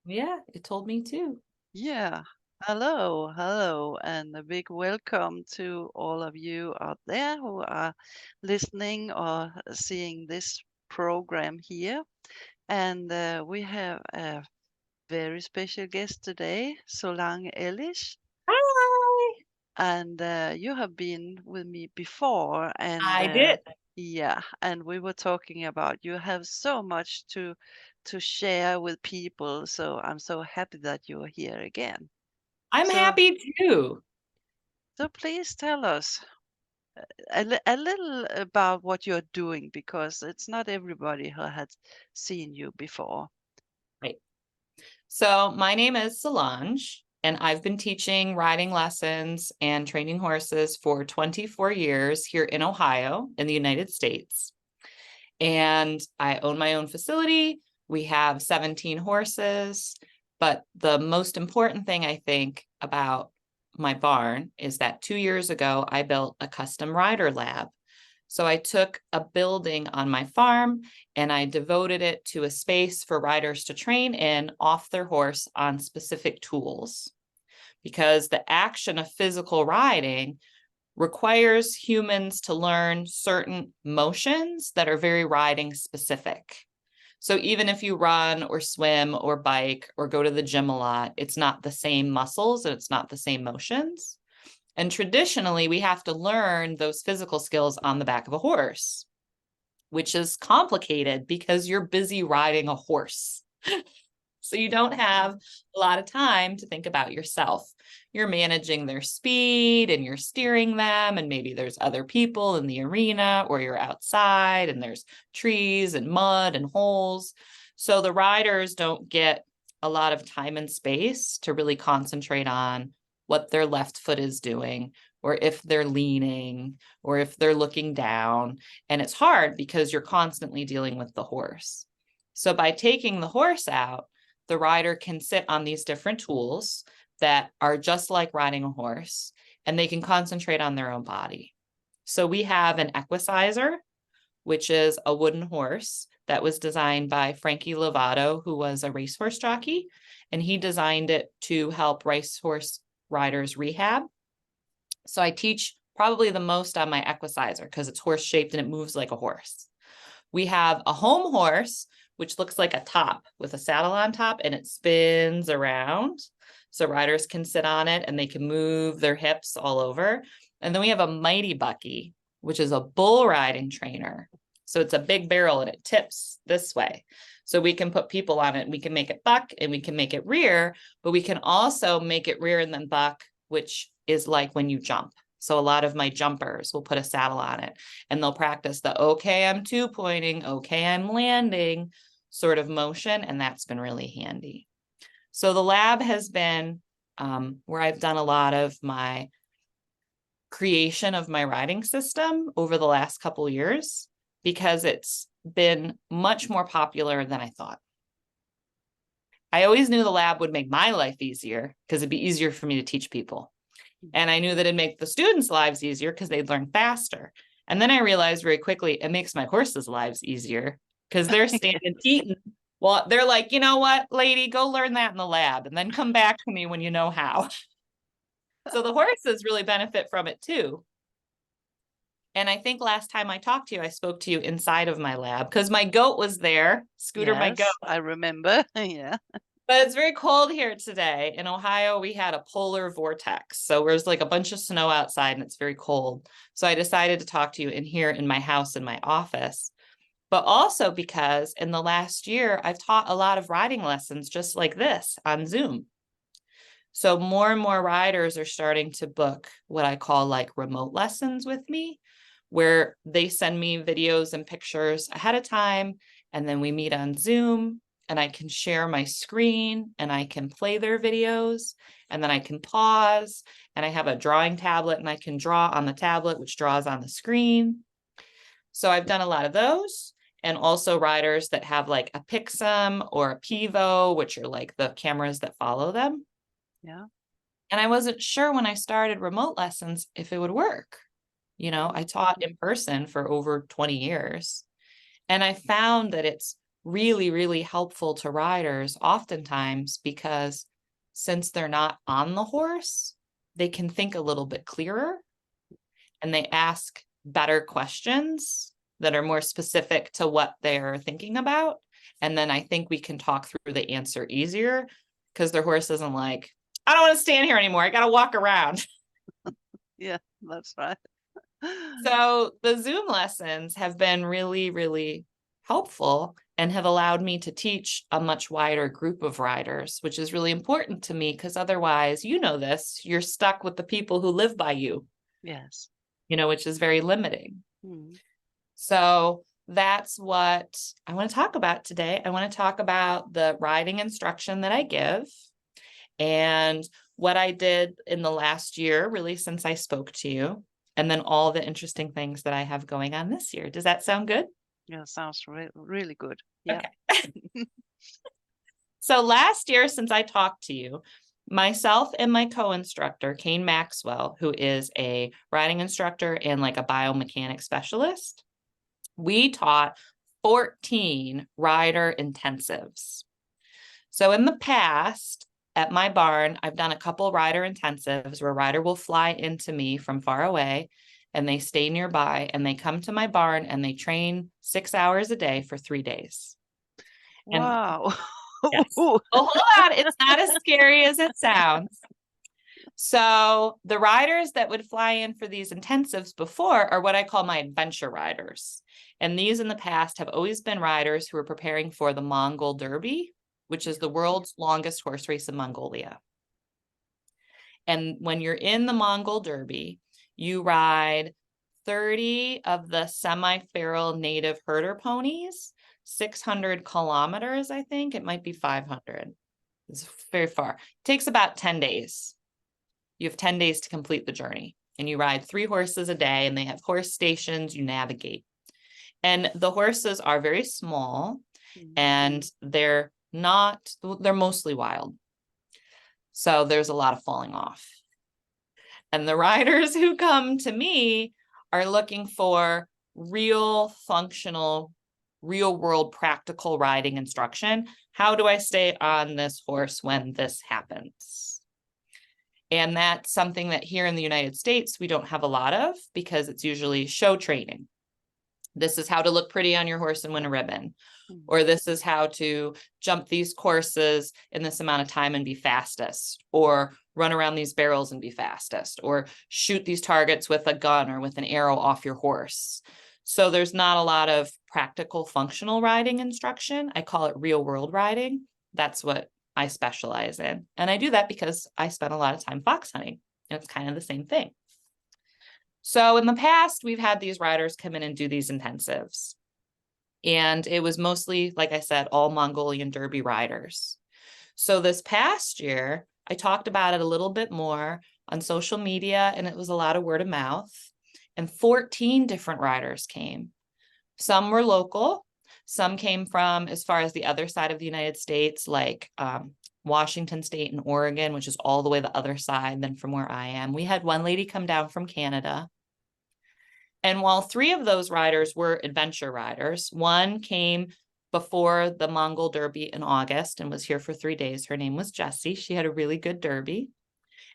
Yeah, it told me too. Yeah. Hello, hello, and a big welcome to all of you out there who are listening or seeing this program here. And we have a very special guest today, Solange Ellis. Hi. And you have been with me before, and I did. yeah, and we were talking about you have so much to share with people. So I'm so happy that you're here again. I'm So happy too. So please tell us a little about what you're doing because it's not everybody who has seen you before. Right. So my name is Solange, and I've been teaching riding lessons and training horses for 24 years here in Ohio, in the United States. And I own my own facility. We have 17 horses. But the most important thing I think about my barn is that 2 years ago, I built a custom rider lab. So I took a building on my farm and I devoted it to a space for riders to train in off their horse on specific tools. Because the action of physical riding requires humans to learn certain motions that are very riding specific. So even if you run or swim or bike or go to the gym a lot, it's not the same muscles and it's not the same motions. And traditionally, we have to learn those physical skills on the back of a horse, which is complicated because you're busy riding a horse. So you don't have a lot of time to think about yourself. You're managing their speed and you're steering them, and maybe there's other people in the arena, or you're outside and there's trees and mud and holes. So the riders don't get a lot of time and space to really concentrate on what their left foot is doing, or if they're leaning, or if they're looking down. And it's hard because you're constantly dealing with the horse. So by taking the horse out, the rider can sit on these different tools that are just like riding a horse, and they can concentrate on their own body. So we have an equicizer, which is a wooden horse that was designed by Frankie Lovato, who was a racehorse jockey, and he designed it to help racehorse riders rehab. So I teach probably the most on my equicizer because it's horse shaped and it moves like a horse. We have a home horse, which looks like a top with a saddle on top, and it spins around. So riders can sit on it and they can move their hips all over. And then we have a mighty bucky, which is a bull riding trainer. So it's a big barrel and it tips this way. So we can put people on it and we can make it buck and we can make it rear, but we can also make it rear and then buck, which is like when you jump. So a lot of my jumpers will put a saddle on it and they'll practice the okay, I'm two pointing, okay, I'm landing sort of motion. And that's been really handy. So the lab has been where I've done a lot of my creation of my riding system over the last couple years because it's been much more popular than I thought. I always knew the lab would make my life easier because it'd be easier for me to teach people. And I knew that it'd make the students' lives easier because they'd learn faster. And then I realized very quickly it makes my horses' lives easier because they're standing teeting. Well, they're like, you know what, lady, go learn that in the lab and then come back to me when you know how. So the horses really benefit from it too. And I think last time I talked to you, I spoke to you inside of my lab because my goat was there, Scooter, my goat. Yes, I remember. Yeah. But it's very cold here today. In Ohio, we had a polar vortex. So there's like a bunch of snow outside and it's very cold. So I decided to talk to you in here in my house, in my office. But also because in the last year, I've taught a lot of riding lessons just like this on Zoom. So more and more riders are starting to book what I call like remote lessons with me, where they send me videos and pictures ahead of time. And then we meet on Zoom and I can share my screen and I can play their videos and then I can pause and I have a drawing tablet and I can draw on the tablet, which draws on the screen. So I've done a lot of those. And also riders that have like a Pixum or a Pivo, which are like the cameras that follow them. Yeah. And I wasn't sure when I started remote lessons if it would work. I taught in person for over 20 years. And I found that it's really, really helpful to riders oftentimes because since they're not on the horse, they can think a little bit clearer and they ask better questions that are more specific to what they're thinking about. And then I think we can talk through the answer easier because their horse isn't like, I don't want to stand here anymore. I got to walk around. Yeah, that's right. So the Zoom lessons have been really, really helpful and have allowed me to teach a much wider group of riders, which is really important to me because otherwise, you know this, you're stuck with the people who live by you, Yes. which is very limiting. Mm. So that's what I want to talk about today. I want to talk about the riding instruction that I give and what I did in the last year, really since I spoke to you, and then all the interesting things that I have going on this year. Does that sound good? Yeah, sounds really good. Yeah. Okay. So last year, since I talked to you, myself and my co-instructor, Kane Maxwell, who is a riding instructor and like a biomechanic specialist, we taught 14 rider intensives. So in the past, at my barn, I've done a couple rider intensives where a rider will fly into me from far away and they stay nearby and they come to my barn and they train 6 hours a day for 3 days. And Wow. yes, well, hold on, it's not as scary as it sounds. So the riders that would fly in for these intensives before are what I call my adventure riders. And these in the past have always been riders who are preparing for the Mongol Derby, which is the world's longest horse race in Mongolia. And when you're in the Mongol Derby, you ride 30 of the semi-feral native herder ponies, 600 kilometers, I think. It might be 500. It's very far. It takes about 10 days. You have 10 days to complete the journey. And you ride 3 horses a day, and they have horse stations you navigate. And the horses are very small, and they're mostly wild. So there's a lot of falling off. And the riders who come to me are looking for real functional, real world practical riding instruction. How do I stay on this horse when this happens? And that's something that here in the United States, we don't have a lot of because it's usually show training. This is how to look pretty on your horse and win a ribbon. Or this is how to jump these courses in this amount of time and be fastest, or run around these barrels and be fastest, or shoot these targets with a gun or with an arrow off your horse. So there's not a lot of practical functional riding instruction. I call it real world riding. That's what I specialize in. And I do that because I spent a lot of time fox hunting, and it's kind of the same thing. So in the past, we've had these riders come in and do these intensives. And it was mostly, like I said, all Mongolian Derby riders. So this past year, I talked about it a little bit more on social media, and it was a lot of word of mouth. And 14 different riders came. Some were local. Some came from as far as the other side of the United States, like Washington State and Oregon, which is all the way the other side than from where I am. We had one lady come down from Canada. And while 3 of those riders were adventure riders, one came before the Mongol Derby in August and was here for 3 days. Her name was Jessie. She had a really good derby.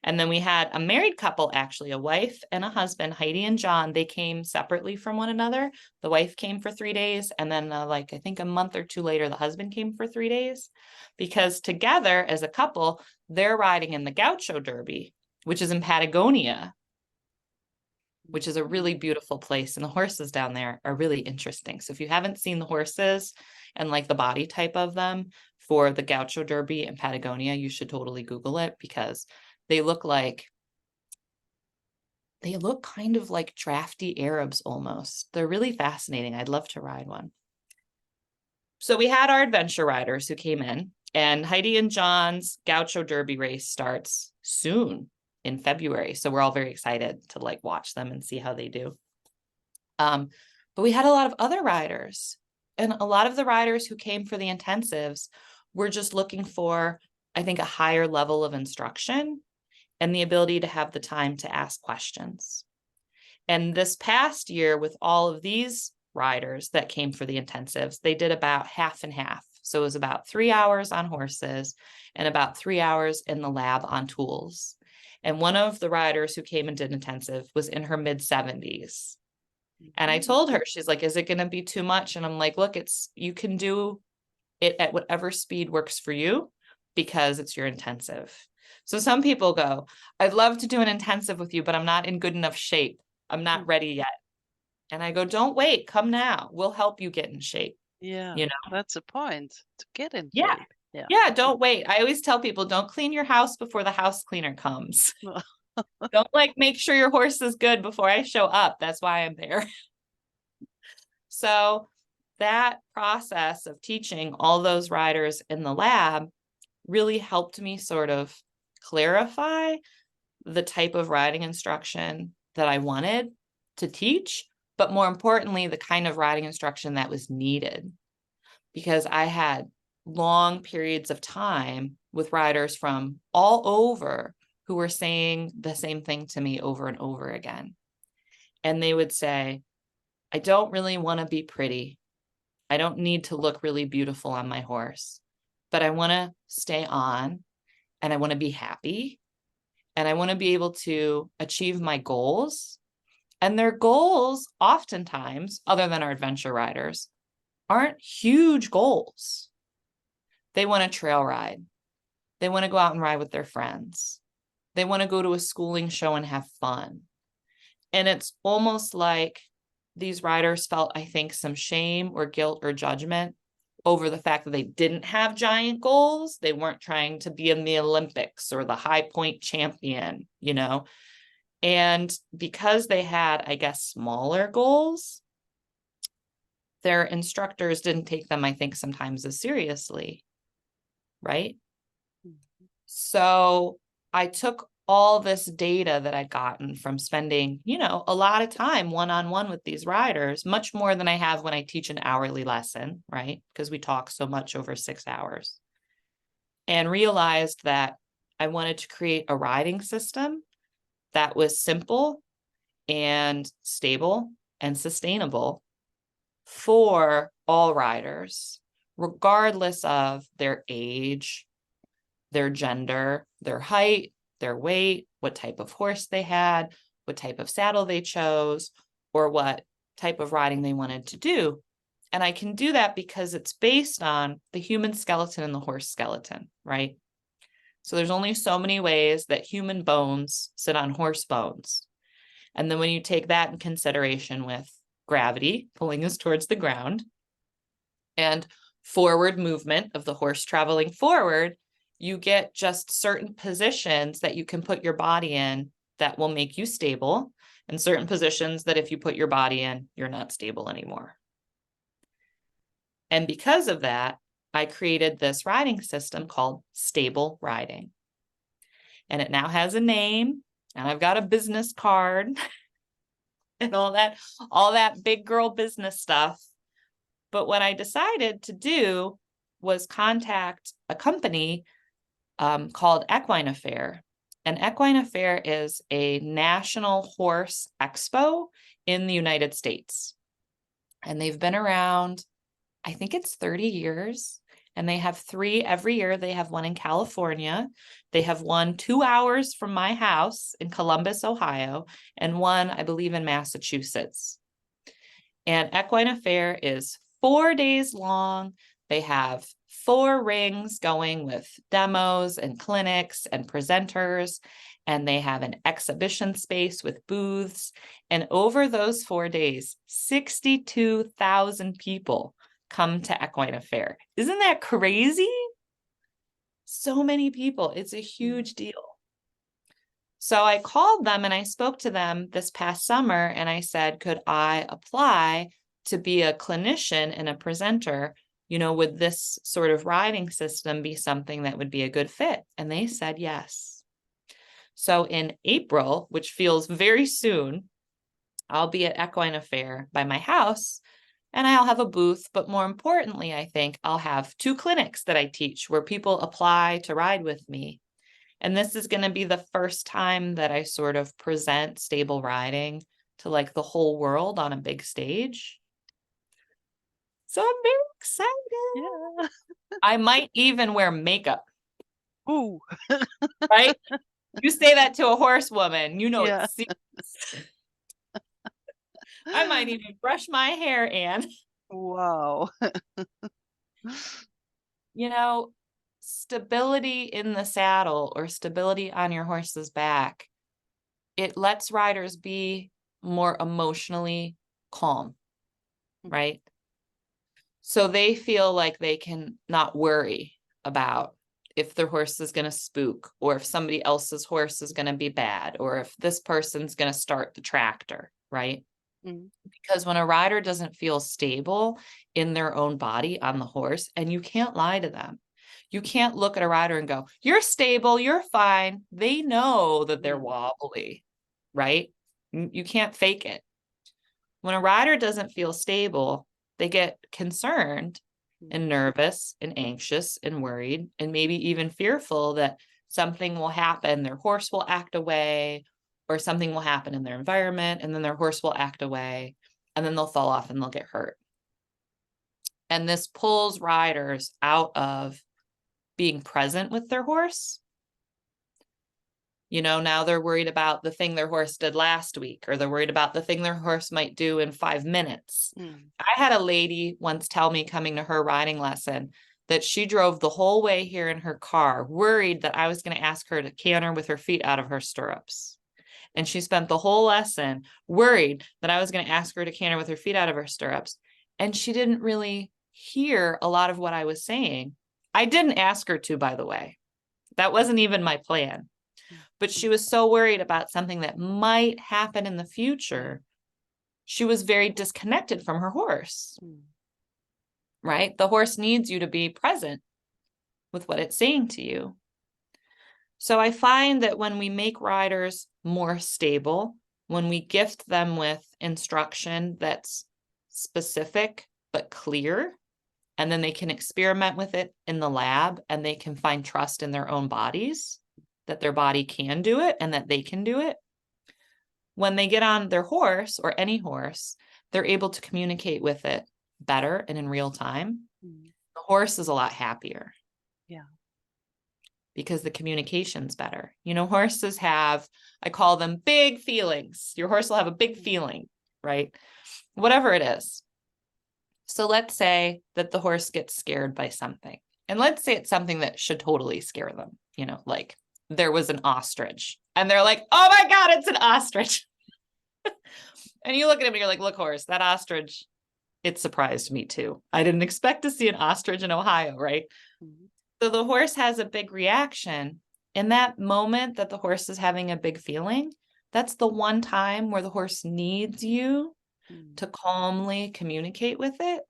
And then we had a married couple, actually, a wife and a husband, Heidi and John. They came separately from one another. The wife came for 3 days. And then I think a month or 2 later, the husband came for 3 days. Because together as a couple, they're riding in the Gaucho Derby, which is in Patagonia, which is a really beautiful place. And the horses down there are really interesting. So if you haven't seen the horses and like the body type of them for the Gaucho Derby in Patagonia, you should totally Google it because they look kind of like drafty Arabs almost. They're really fascinating. I'd love to ride one. So we had our adventure riders who came in, and Heidi and John's Gaucho Derby race starts soon in February. So we're all very excited to watch them and see how they do. But we had a lot of other riders, and a lot of the riders who came for the intensives were just looking for, I think, a higher level of instruction and the ability to have the time to ask questions. And this past year, with all of these riders that came for the intensives. They did about half and half. So it was about 3 hours on horses and about 3 hours in the lab on tools. And one of the riders who came and did intensive was in her mid 70s. And I told her, she's like, is it going to be too much? And I'm like, look, you can do it at whatever speed works for you because it's your intensive. So some people go, I'd love to do an intensive with you, but I'm not in good enough shape. I'm not ready yet. And I go, don't wait, come now. We'll help you get in shape. Yeah, You know? that's the point, to get in Yeah. shape. Yeah. Yeah, don't wait. I always tell people, don't clean your house before the house cleaner comes. Don't like make sure your horse is good before I show up. That's why I'm there. So that process of teaching all those riders in the lab really helped me sort of clarify the type of riding instruction that I wanted to teach, but more importantly, the kind of riding instruction that was needed, because I had long periods of time with riders from all over who were saying the same thing to me over and over again. And they would say, I don't really want to be pretty. I don't need to look really beautiful on my horse, but I want to stay on and I want to be happy and I want to be able to achieve my goals. And their goals, oftentimes, other than our adventure riders, aren't huge goals. They want to trail ride. They want to go out and ride with their friends. They want to go to a schooling show and have fun. And it's almost like these riders felt, I think, some shame or guilt or judgment over the fact that they didn't have giant goals. They weren't trying to be in the Olympics or the high point champion, you know. And because they had, I guess, smaller goals, their instructors didn't take them, I think, sometimes as seriously, right? So I took all this data that I'd gotten from spending, a lot of time one-on-one with these riders, much more than I have when I teach an hourly lesson, right? Because we talk so much over 6 hours. And realized that I wanted to create a riding system that was simple and stable and sustainable for all riders, regardless of their age, their gender, their height, their weight, what type of horse they had, what type of saddle they chose, or what type of riding they wanted to do. And I can do that because it's based on the human skeleton and the horse skeleton, right? So there's only so many ways that human bones sit on horse bones. And then when you take that in consideration with gravity pulling us towards the ground and forward movement of the horse traveling forward, you get just certain positions that you can put your body in that will make you stable, and certain positions that if you put your body in, you're not stable anymore. And because of that, I created this riding system called stable riding. And it now has a name, and I've got a business card and all that big girl business stuff. But what I decided to do was contact a company called Equine Affair. And Equine Affair is a national horse expo in the United States. And they've been around, I think it's 30 years. And they have 3 every year. They have one in California. They have one 2 hours from my house in Columbus, Ohio, and one, I believe, in Massachusetts. And Equine Affair is 4 days long. They have 4 rings going with demos and clinics and presenters, and they have an exhibition space with booths. And over those 4 days, 62,000 people come to Equine Affair. Isn't that crazy? So many people. It's a huge deal. So I called them and I spoke to them this past summer and I said, could I apply to be a clinician and a presenter? Would this sort of riding system be something that would be a good fit? And they said yes. So in April, which feels very soon, I'll be at Equine Affair by my house and I'll have a booth. But more importantly, I think I'll have 2 clinics that I teach where people apply to ride with me. And this is going to be the first time that I sort of present stable riding to like the whole world on a big stage. So I'm very excited. Yeah. I might even wear makeup, Ooh. right? You say that to a horsewoman, you know Yeah. it's serious. I might even brush my hair, Anne. Wow. You know, stability in the saddle or stability on your horse's back, it lets riders be more emotionally calm, right? So they feel like they can not worry about if their horse is going to spook, or if somebody else's horse is going to be bad, or if this person's going to start the tractor, right? Mm. Because when a rider doesn't feel stable in their own body on the horse, and you can't lie to them, you can't look at a rider and go, you're stable, you're fine. They know that they're Mm. wobbly, right? You can't fake it. When a rider doesn't feel stable, they get concerned and nervous and anxious and worried and maybe even fearful that something will happen. Their horse will act away, or something will happen in their environment, and then their horse will act away, and then they'll fall off and they'll get hurt. And this pulls riders out of being present with their horse. You know, now they're worried about the thing their horse did last week, or they're worried about the thing their horse might do in 5 minutes. I had a lady once tell me, coming to her riding lesson, that she drove the whole way here in her car, worried that I was going to ask her to canter with her feet out of her stirrups. And she spent the whole lesson worried that I was going to ask her to canter with her feet out of her stirrups. And she didn't really hear a lot of what I was saying. I didn't ask her to, by the way. That wasn't even my plan. But she was so worried about something that might happen in the future. She was very disconnected from her horse, right? The horse needs you to be present with what it's saying to you. So I find that when we make riders more stable, when we gift them with instruction that's specific but clear, and then they can experiment with it in the lab, and they can find trust in their own bodies, that their body can do it and that they can do it. When they get on their horse, or any horse, they're able to communicate with it better and in real time. The horse is a lot happier. Yeah. Because the communication's better. You know, horses have, I call them big feelings. Your horse will have a big feeling, right? Whatever it is. So let's say that the horse gets scared by something. And let's say it's something that should totally scare them. You know, like there was an ostrich and they're like, oh my God, it's an ostrich. And you look at him and you're like, look, horse, that ostrich, it surprised me too. I didn't expect to see an ostrich in Ohio, right? So the horse has a big reaction. In that moment that the horse is having a big feeling, that's the one time where the horse needs you to calmly communicate with it.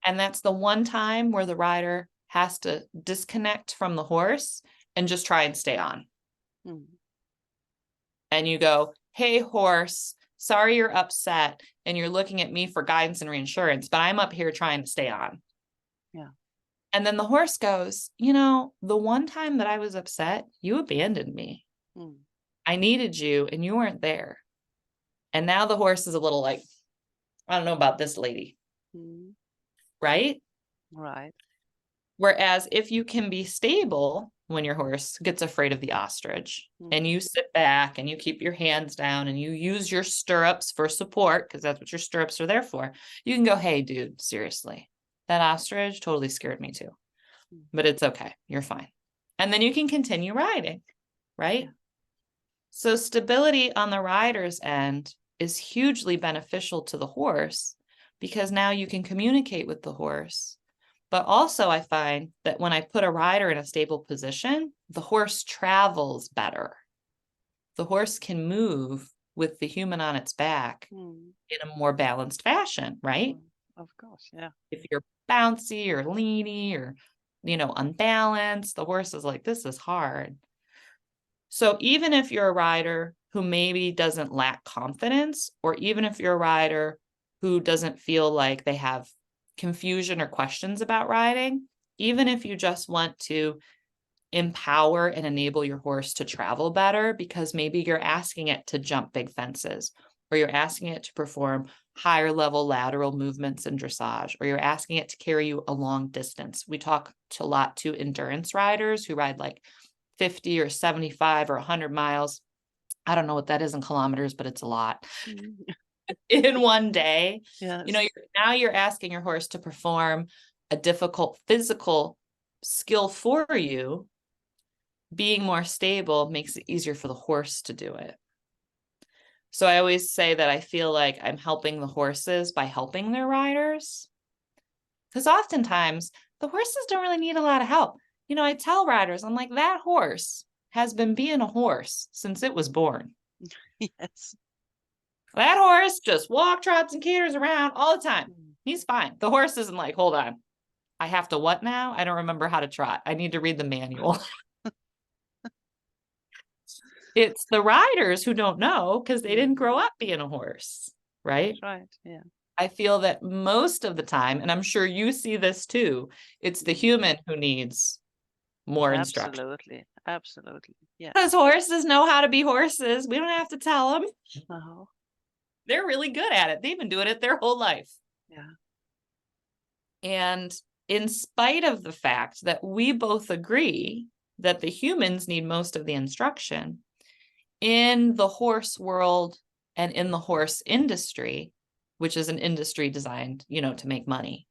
And that's the one time where the rider has to disconnect from the horse and just try and stay on. And you go, hey, horse, sorry you're upset and you're looking at me for guidance and reinsurance, but I'm up here trying to stay on. Yeah. And then the horse goes, you know, the one time that I was upset, you abandoned me. I needed you and you weren't there. And now the horse is a little like, I don't know about this lady. Right? Right. Whereas if you can be stable when your horse gets afraid of the ostrich, and you sit back and you keep your hands down and you use your stirrups for support, because that's what your stirrups are there for, you can go, hey, dude, seriously, that ostrich totally scared me too, but it's okay. You're fine. And then you can continue riding, right? Yeah. So stability on the rider's end is hugely beneficial to the horse, because now you can communicate with the horse. But also I find that when I put a rider in a stable position, the horse travels better. The horse can move with the human on its back in a more balanced fashion, right? Of course, yeah. If you're bouncy or leany or, you know, unbalanced, the horse is like, this is hard. So even if you're a rider who maybe doesn't lack confidence, or even if you're a rider who doesn't feel like they have confusion or questions about riding, even if you just want to empower and enable your horse to travel better, because maybe you're asking it to jump big fences, or you're asking it to perform higher level lateral movements in dressage, or you're asking it to carry you a long distance. We talk a lot to endurance riders who ride like 50 or 75 or 100 miles. I don't know what that is in kilometers, but it's a lot in one day. Yes. Now you're asking your horse to perform a difficult physical skill for you. Being more stable makes it easier for the horse to do it. So I always say that I feel like I'm helping the horses by helping their riders. Because oftentimes the horses don't really need a lot of help. I tell riders, I'm like, that horse has been being a horse since it was born. Yes. That horse just walk, trots, and caters around all the time. He's fine. The horse isn't like, hold on, I have to what now? I don't remember how to trot. I need to read the manual. It's the riders who don't know because they didn't grow up being a horse, right? That's right. Yeah. I feel that most of the time, and I'm sure you see this too, it's the human who needs more instruction. Absolutely. Absolutely. Yeah. Because horses know how to be horses. We don't have to tell them. No. They're really good at it. They've been doing it their whole life. Yeah. And in spite of the fact that we both agree that the humans need most of the instruction, in the horse world and in the horse industry, which is an industry designed, to make money,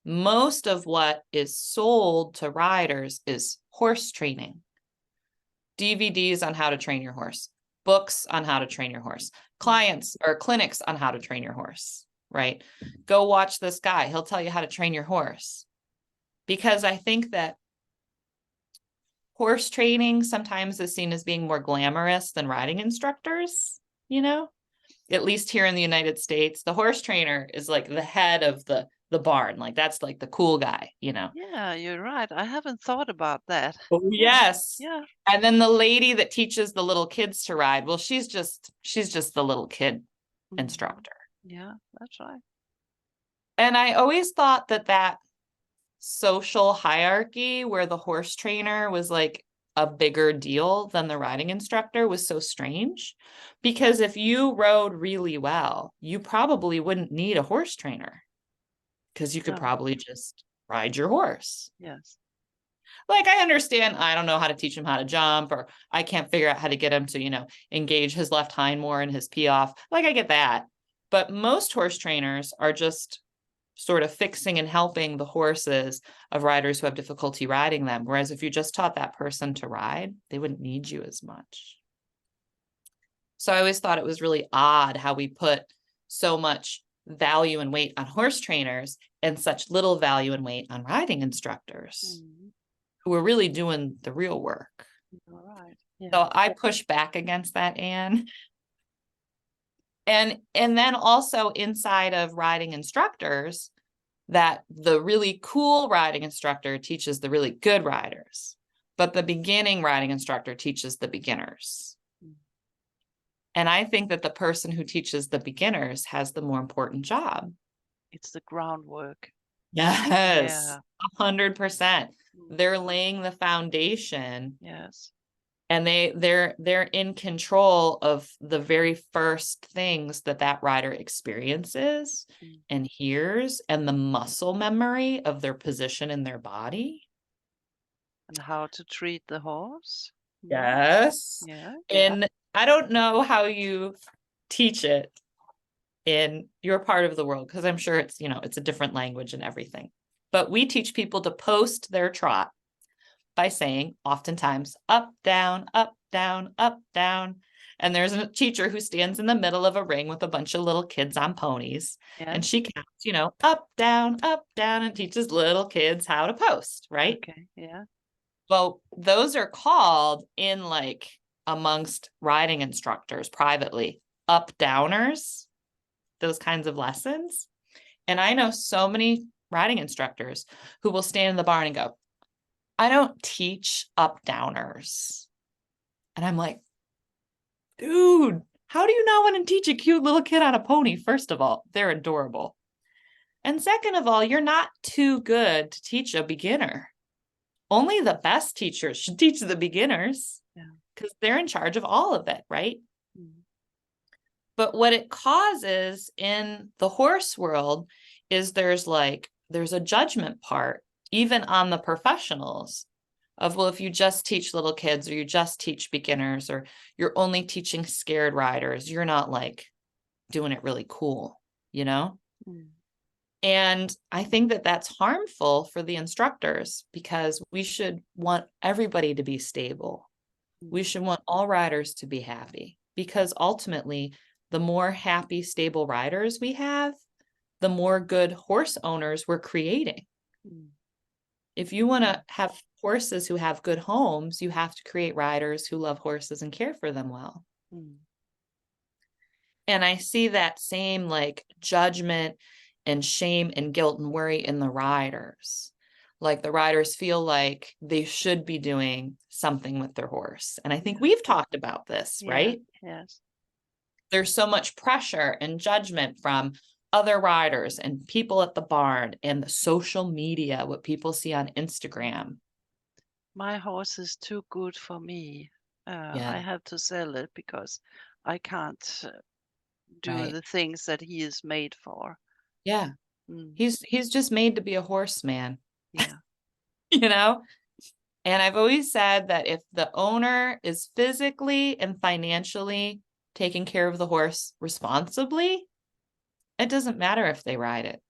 most of what is sold to riders is horse training. DVDs on how to train your horse, books on how to train your horse, clients or clinics on how to train your horse, right? Go watch this guy. He'll tell you how to train your horse. Because I think that horse training sometimes is seen as being more glamorous than riding instructors, at least here in the United States. The horse trainer is like the head of the barn. Like that's like the cool guy, Yeah, you're right. I haven't thought about that. Oh, yes. Yeah. And then the lady that teaches the little kids to ride, well, she's just the little kid instructor. Yeah, that's right. And I always thought that social hierarchy where the horse trainer was like a bigger deal than the riding instructor was so strange, because if you rode really well, you probably wouldn't need a horse trainer because you could No. probably just ride your horse. Yes. Like, I understand I don't know how to teach him how to jump, or I can't figure out how to get him to, engage his left hind more and his pee off. Like, I get that. But most horse trainers are just sort of fixing and helping the horses of riders who have difficulty riding them. Whereas if you just taught that person to ride, they wouldn't need you as much. So I always thought it was really odd how we put so much value and weight on horse trainers and such little value and weight on riding instructors who are really doing the real work. All right. Yeah. So I push back against that, Anne. And then also inside of riding instructors, that the really cool riding instructor teaches the really good riders, but the beginning riding instructor teaches the beginners. And I think that the person who teaches the beginners has the more important job. It's the groundwork. Yes, 100%. They're laying the foundation. Yes. And they're in control of the very first things that rider experiences and hears, and the muscle memory of their position in their body. And how to treat the horse. Yes. Yeah. And I don't know how you teach it in your part of the world, because I'm sure it's, it's a different language and everything. But we teach people to post their trot by saying oftentimes up, down, up, down, up, down. And there's a teacher who stands in the middle of a ring with a bunch of little kids on ponies. Yeah. And she counts, up, down, and teaches little kids how to post, right? Okay. Yeah. Well, those are called in like amongst riding instructors privately, up downers, those kinds of lessons. And I know so many riding instructors who will stand in the barn and go, I don't teach up downers. And I'm like, dude, how do you not want to teach a cute little kid on a pony? First of all, they're adorable. And second of all, you're not too good to teach a beginner. Only the best teachers should teach the beginners because they're in charge of all of it, right? But what it causes in the horse world is there's a judgment part, even on the professionals, of, well, if you just teach little kids or you just teach beginners or you're only teaching scared riders, you're not like doing it really cool, you know? Mm. And I think that that's harmful for the instructors because we should want everybody to be stable. We should want all riders to be happy because ultimately, the more happy, stable riders we have, the more good horse owners we're creating. Mm. If you want to have horses who have good homes, you have to create riders who love horses and care for them well. Mm. And I see that same like judgment and shame and guilt and worry in the riders. Like the riders feel like they should be doing something with their horse. And I think we've talked about this, Yeah. right? Yes. There's so much pressure and judgment from other riders and people at the barn and the social media, what people see on Instagram. My horse is too good for me. Yeah, I have to sell it because I can't do right. the things that he is made for. Yeah. Mm. He's just made to be a horseman, Yeah. you know? And I've always said that if the owner is physically and financially taking care of the horse responsibly, it doesn't matter if they ride it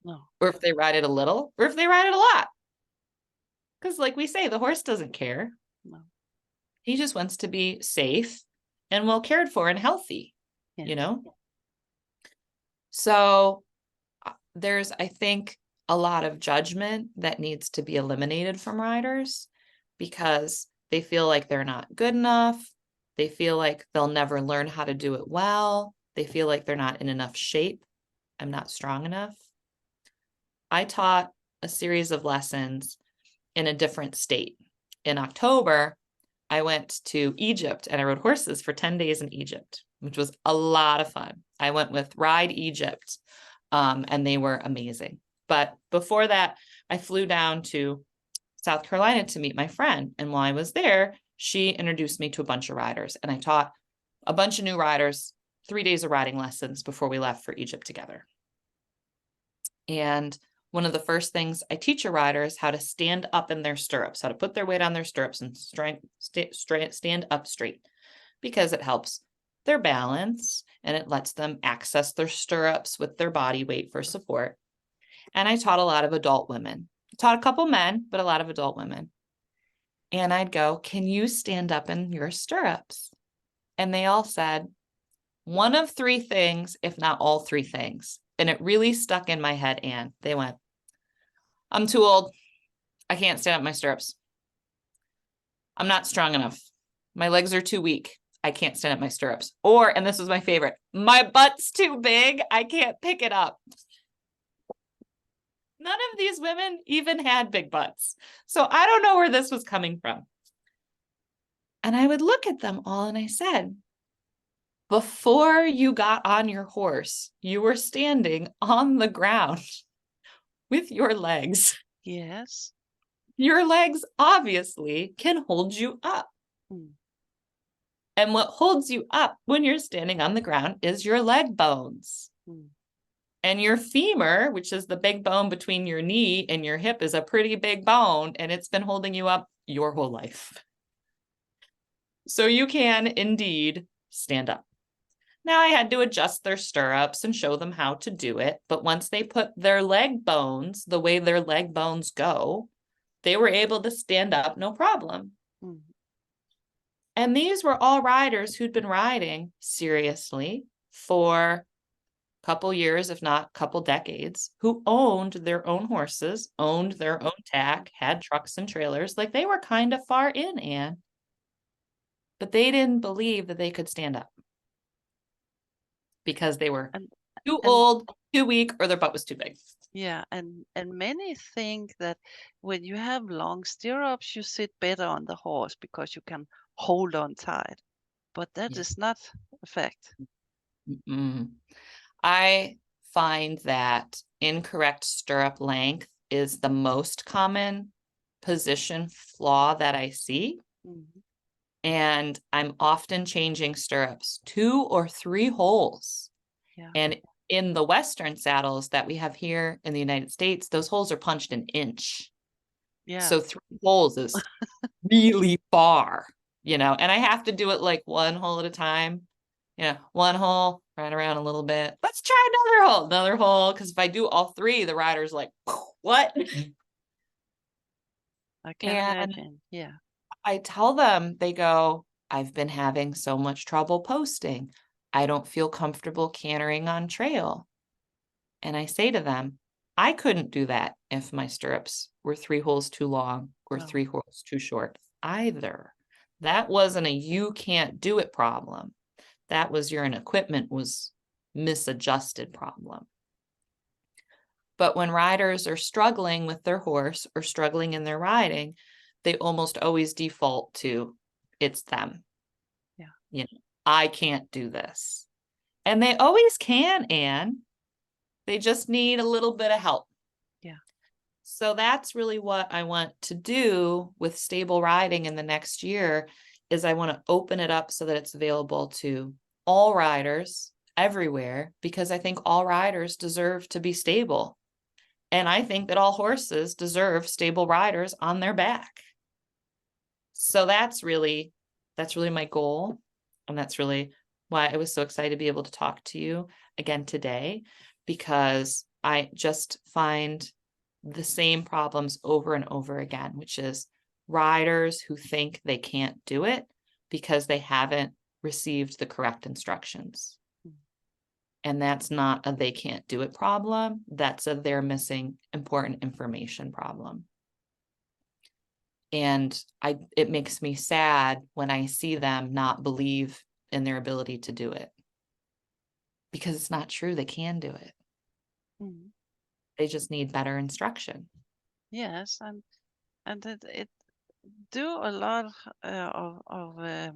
No. or if they ride it a little or if they ride it a lot. Because like we say, the horse doesn't care. No. He just wants to be safe and well cared for and healthy, Yes. you know? So there's, I think, a lot of judgment that needs to be eliminated from riders because they feel like they're not good enough. They feel like they'll never learn how to do it well. They feel like they're not in enough shape. I'm not strong enough. I taught a series of lessons in a different state. In October, I went to Egypt and I rode horses for 10 days in Egypt, which was a lot of fun. I went with Ride Egypt, and they were amazing. But before that, I flew down to South Carolina to meet my friend. And while I was there, she introduced me to a bunch of riders. And I taught a bunch of new riders 3 days of riding lessons before we left for Egypt together. And one of the first things I teach a rider is how to stand up in their stirrups, how to put their weight on their stirrups and stand up straight, because it helps their balance and it lets them access their stirrups with their body weight for support. And I taught a lot of adult women. I taught a couple men, but a lot of adult women. And I'd go, can you stand up in your stirrups? And they all said one of three things, if not all three things. And it really stuck in my head, Anne. They went, I'm too old. I can't stand up in my stirrups. I'm not strong enough. My legs are too weak. I can't stand up in my stirrups. Or, and this was my favorite, my butt's too big. I can't pick it up. None of these women even had big butts. So I don't know where this was coming from. And I would look at them all and I said, before you got on your horse, you were standing on the ground with your legs. Yes. Your legs obviously can hold you up. Mm. And what holds you up when you're standing on the ground is your leg bones. Mm. And your femur, which is the big bone between your knee and your hip, is a pretty big bone, and it's been holding you up your whole life. So you can indeed stand up. Now I had to adjust their stirrups and show them how to do it. But once they put their leg bones the way their leg bones go, they were able to stand up no problem. Mm. And these were all riders who'd been riding seriously for a couple years, if not a couple decades, who owned their own horses, owned their own tack, had trucks and trailers. Like they were kind of far in, Anne. But they didn't believe that they could stand up because they were And too and old, too weak, or their butt was too big. yeah, and many think that when you have long stirrups, you sit better on the horse because you can hold on tight. But that Yeah. is not a fact. Mm-mm. I find that incorrect stirrup length is the most common position flaw that I see. Mhm. And I'm often changing stirrups 2 or 3 holes. Yeah. And in the Western saddles that we have here in the United States, those holes are punched an inch. Yeah. So 3 holes is really far, and I have to do it like 1 hole at a time. 1 hole, ride around a little bit. Let's try another hole. Because if I do all 3, the rider's like, what? I can And imagine. Yeah. I tell them, they go, I've been having so much trouble posting. I don't feel comfortable cantering on trail. And I say to them, I couldn't do that if my stirrups were 3 holes too long or No. 3 holes too short either. That wasn't a you can't do it problem. That was your equipment was misadjusted problem. But when riders are struggling with their horse or struggling in their riding, they almost always default to it's them. Yeah. I can't do this. And they always can, Anne. They just need a little bit of help. Yeah. So that's really what I want to do with stable riding in the next year is I want to open it up so that it's available to all riders everywhere, because I think all riders deserve to be stable. And I think that all horses deserve stable riders on their back. So that's really my goal. And that's really why I was so excited to be able to talk to you again today, because I just find the same problems over and over again, which is riders who think they can't do it because they haven't received the correct instructions. And that's not a they can't do it problem. That's a they're missing important information problem. And it makes me sad when I see them not believe in their ability to do it. Because it's not true, they can do it. Mhm. They just need better instruction. Yes, and it do a lot of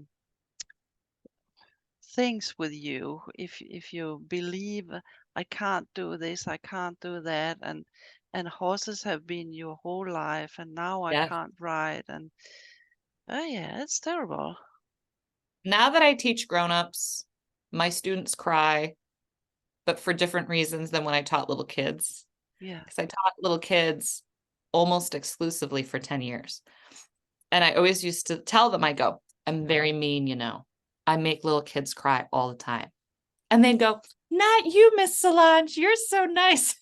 things with you if you believe I can't do this, I can't do that, and horses have been your whole life, and now I Yeah. can't ride, and oh yeah, it's terrible. Now that I teach grown-ups, my students cry, but for different reasons than when I taught little kids. Yeah. Because I taught little kids almost exclusively for 10 years. And I always used to tell them, I go, I'm very mean. I make little kids cry all the time. And they'd go, not you, Miss Solange. You're so nice.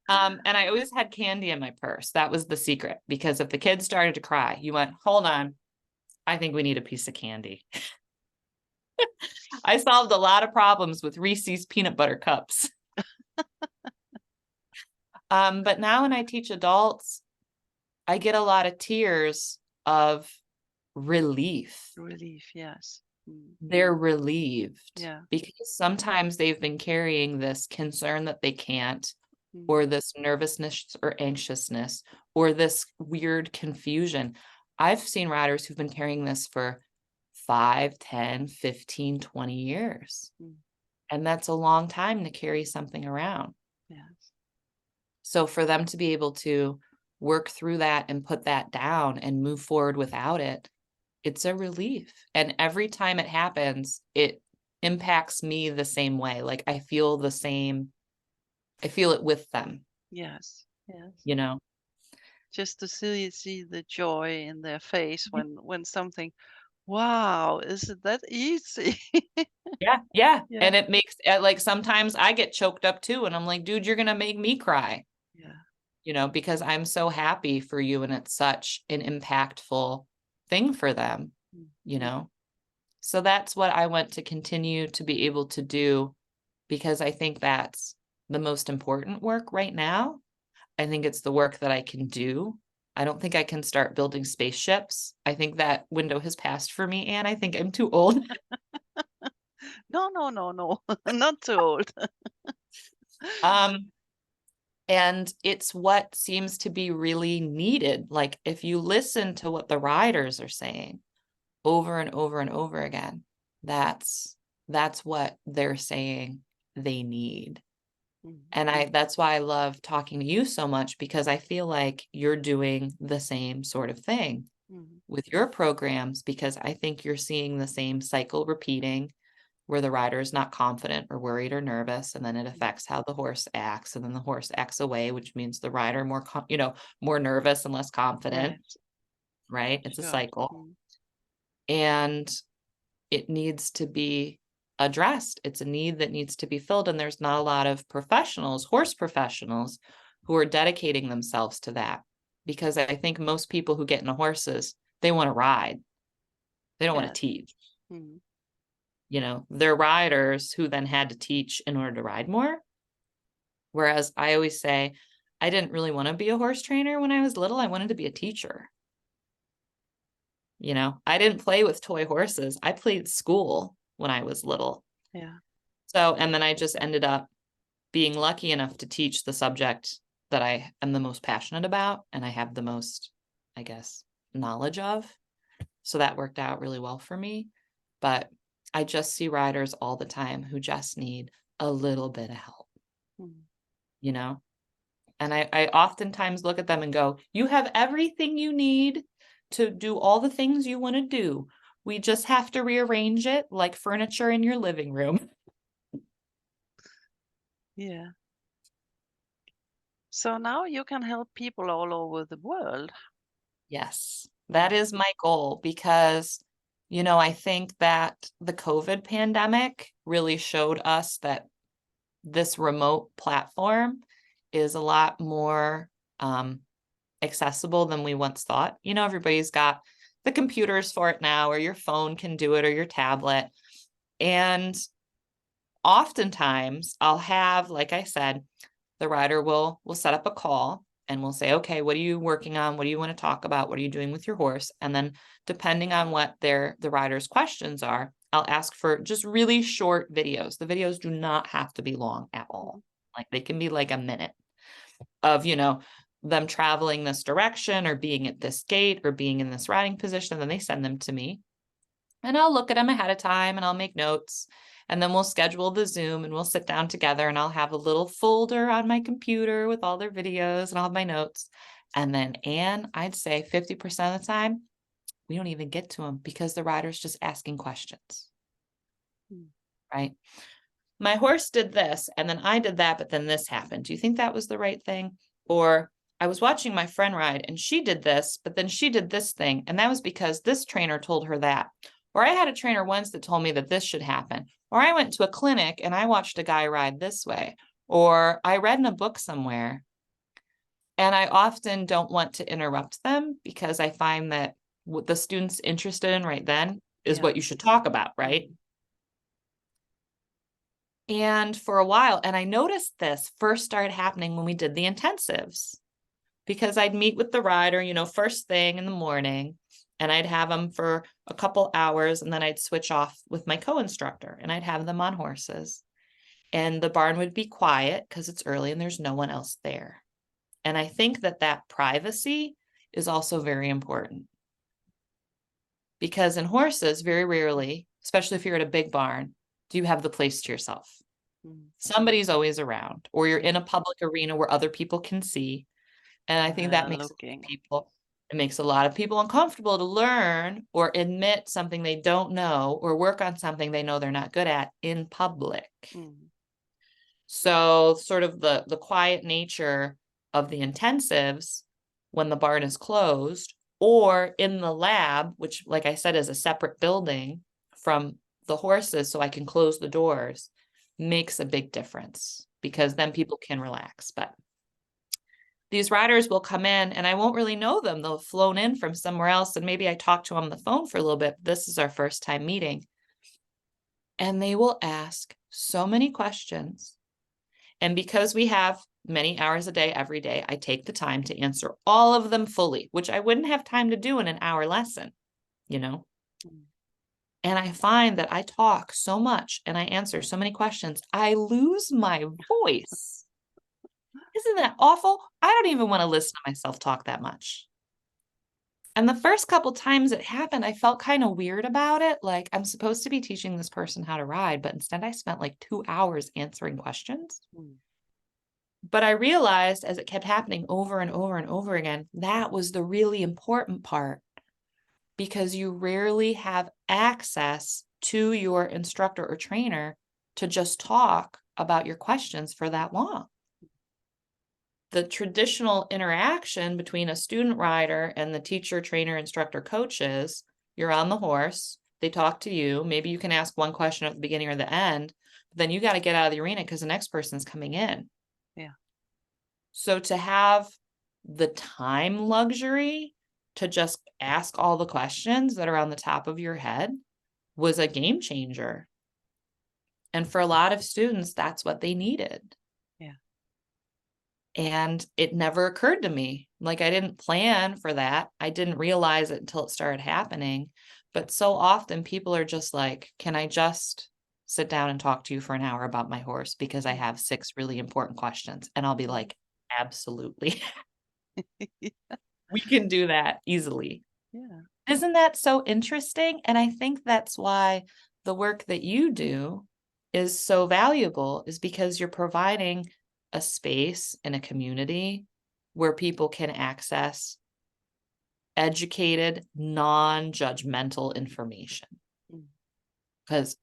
And I always had candy in my purse. That was the secret, because if the kids started to cry, you went, hold on. I think we need a piece of candy. I solved a lot of problems with Reese's peanut butter cups. But now when I teach adults, I get a lot of tears of relief. Relief, yes. They're relieved Yeah. because sometimes they've been carrying this concern that they can't, or this nervousness or anxiousness, or this weird confusion. I've seen riders who've been carrying this for 5, 10, 15, 20 years. And that's a long time to carry something around. Yes. So for them to be able to work through that and put that down and move forward without it, it's a relief. And every time it happens, it impacts me the same way. Like I feel it with them, Yes. Yes. Just to see the joy in their face when something, wow, is it that easy? Yeah, yeah. Yeah. And it makes like sometimes I get choked up too. And I'm like, dude, you're gonna make me cry, Yeah. because I'm so happy for you and it's such an impactful thing for them, you know. So that's what I want to continue to be able to do, because I think that's the most important work right now. I think it's the work that I can do. I don't think I can start building spaceships. I think that window has passed for me, and I think I'm too old. No, no, no, no, not too old. And it's what seems to be really needed. Like if you listen to what the riders are saying over and over and over again, that's what they're saying they need. And that's why I love talking to you so much, because I feel like you're doing the same sort of thing. with your programs, because I think you're seeing the same cycle repeating where the rider is not confident or worried or nervous, and then it affects how the horse acts, and then the horse acts away, which means the rider more nervous and less confident, Right. right? It's a Sure. cycle, Mm. and it needs to be addressed. It's a need that needs to be filled, and there's not a lot of professionals, horse professionals, who are dedicating themselves to that, because I think most people who get into horses, they want to ride. They don't want to Yes. teach. Mm. They're riders who then had to teach in order to ride more. Whereas I always say, I didn't really want to be a horse trainer when I was little. I wanted to be a teacher. I didn't play with toy horses. I played school when I was little. Yeah. So, and then I just ended up being lucky enough to teach the subject that I am the most passionate about and I have the most, I guess, knowledge of. So that worked out really well for me. But I just see riders all the time who just need a little bit of help, Mm. you know? And I oftentimes look at them and go, you have everything you need to do all the things you want to do. We just have to rearrange it like furniture in your living room. Yeah. So now you can help people all over the world. Yes, that Mm. is my goal because, I think that the COVID pandemic really showed us that this remote platform is a lot more accessible than we once thought. Everybody's got the computers for it now, or your phone can do it, or your tablet. And oftentimes I'll have, like I said, the rider will set up a call and we'll say, okay, what are you working on? What do you want to talk about? What are you doing with your horse? And then depending on what the rider's questions are, I'll ask for just really short videos. The videos do not have to be long at all. Mhm. Like they can be like a minute of, them traveling this direction or being at this gate or being in this riding position. Then they send them to me and I'll look at them ahead of time and I'll make notes. And then we'll schedule the Zoom and we'll sit down together and I'll have a little folder on my computer with all their videos and all of my notes. And then Anne, I'd say 50% of the time, we don't even get to them because the rider's just asking questions, Mm. right? My horse did this and then I did that, but then this happened. Do you think that was the right thing? Or I was watching my friend ride and she did this, but then she did this thing. And that was because this trainer told her that. Or I had a trainer once that told me that this should happen. Or I went to a clinic and I watched a guy ride this way. Or I read in a book somewhere. And I often don't want to interrupt them because I find that what the student's interested in right then is Yeah. what you should talk about, right? Mm. And for a while, and I noticed this first started happening when we did the intensives, because I'd meet with the rider, first thing in the morning, and I'd have them for a couple hours, and then I'd switch off with my co-instructor, and I'd have them on horses. And the barn would be quiet because it's early and there's no one else there. And I think that privacy is also very important. Because in horses, very rarely, especially if you're at a big barn, do you have the place to yourself. Mm. Somebody's always around, or you're in a public arena where other people can see. And I think that makes Looking. it makes a lot of people uncomfortable to learn or admit something they don't know or work on something they know they're not good at in public. Mm. So sort of the quiet nature of the intensives when the barn is closed, or in the lab, which, like I said, is a separate building from the horses, so I can close the doors, makes a big difference because then people can relax. But these riders will come in and I won't really know them. They'll have flown in from somewhere else and maybe I talk to them on the phone for a little bit. This is our first time meeting. And they will ask so many questions. And because we have many hours a day, every day, I take the time to answer all of them fully, which I wouldn't have time to do in an hour lesson, you know? Mm. And I find that I talk so much and I answer so many questions, I lose my voice. Isn't that awful? I don't even want to listen to myself talk that much. And the first couple times it happened, I felt kind of weird about it. Like I'm supposed to be teaching this person how to ride, but instead I spent like 2 hours answering questions. Mm. But I realized as it kept happening over and over and over again, that was the really important part. because you rarely have access to your instructor or trainer to just talk about your questions for that long. The traditional interaction between a student rider and the teacher, trainer, instructor, coaches, you're on the horse, they talk to you. Maybe you can ask one question at the beginning or the end, but then you got to get out of the arena because the next person's coming in. Yeah. So to have the time luxury to just ask all the questions that are on the top of your head was a game changer. And for a lot of students, that's what they needed. Yeah. And it never occurred to me. Like, I didn't plan for that. I didn't realize it until it started happening. But so often people are just like, can I just sit down and talk to you for an hour about my horse because I have 6 really important questions? And I'll be like, absolutely. We can do that easily. Yeah. Isn't that so interesting? And I think that's why the work that you do is so valuable, is because you're providing a space in a community where people can access educated, non-judgmental information. Mm. Because,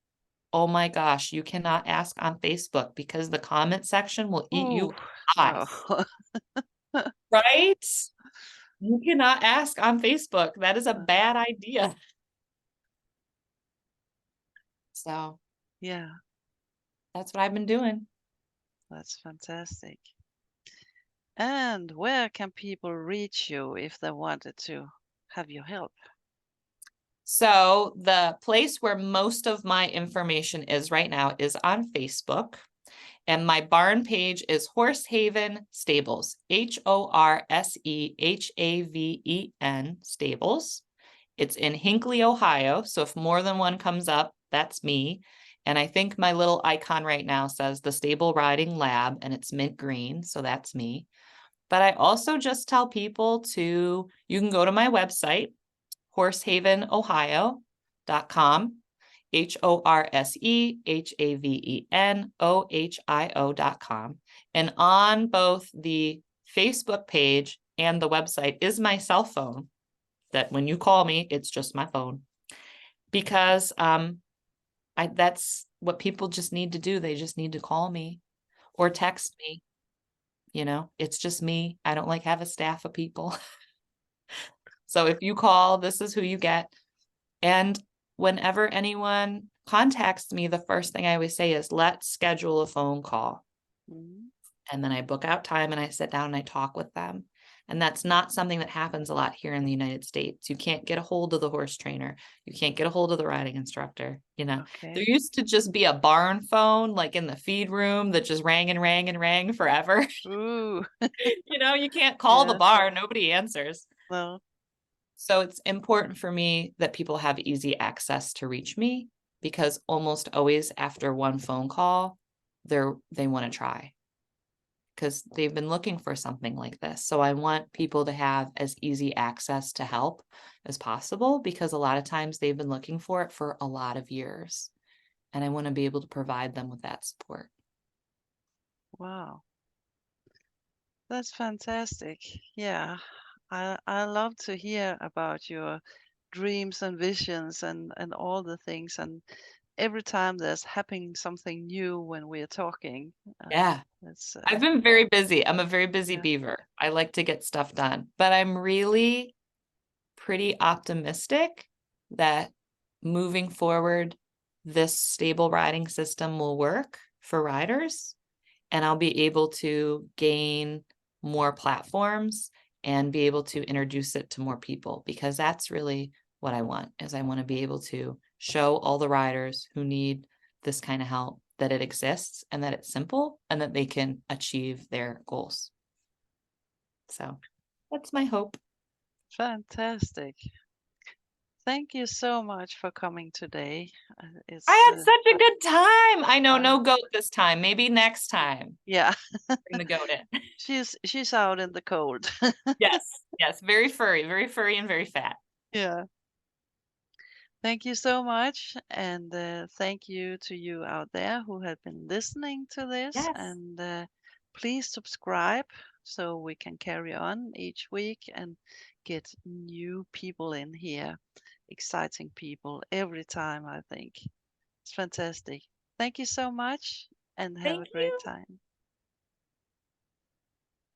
oh my gosh, you cannot ask on Facebook because the comment section will eat you Ooh, no. alive, right? You cannot ask on Facebook. That is a bad idea. So Yeah, that's what I've been doing. that's fantastic. And where can people reach you if they wanted to have your help? So the place where most of my information is right now is on Facebook. And my barn page is Horsehaven Stables, Horsehaven Stables. It's in Hinckley, Ohio. So if more than one comes up, that's me. And I think my little icon right now says the Stable Riding Lab, and it's mint green. So that's me. But I also just tell people you can go to my website, horsehavenohio.com, HORSEHAVENOHIO.com. And on both the Facebook page and the website is my cell phone, that when you call me, it's just my phone. Because that's what people just need to do. They just need to call me or text me. It's just me. I don't have a staff of people. So if you call, this is who you get. And whenever anyone contacts me, the first thing I always say is, let's schedule a phone call. Mhm. And then I book out time and I sit down and I talk with them. And that's not something that happens a lot here in the United States. You can't get a hold of the horse trainer. You can't get a hold of the riding instructor. There Okay. used to just be a barn phone, like in the feed room, that just rang and rang and rang forever. Ooh, You can't call the yeah. barn. Nobody answers. Well, So it's important for me that people have easy access to reach me, because almost always after one phone call, they want to try, because they've been looking for something like this. So I want people to have as easy access to help as possible, because a lot of times they've been looking for it for a lot of years. And I want to be able to provide them with that support. wow. That's fantastic. Yeah. I love to hear about your dreams and visions and all the things. And every time there's happening something new when we're talking, Yeah. it's I've been very busy. I'm a very busy yeah. beaver. I like to get stuff done, but I'm really pretty optimistic that moving forward, this stable riding system will work for riders, and I'll be able to gain more platforms and be able to introduce it to more people, because that's really what I want. Is I want to be able to show all the riders who need this kind of help that it exists and that it's simple and that they can achieve their goals. So that's my hope. Fantastic. Thank you so much for coming today. It's I had such a good time. I know, uh, no goat this time. Maybe next time. yeah, Bring the goat in. she's out in the cold. Yes, yes, very furry and very fat. Yeah. Thank you so much, and thank you to you out there who have been listening to this. Yes. And please subscribe so we can carry on each week and get new people in here, exciting people every time, I think. It's fantastic. Thank you so much and have Thank a great you. time.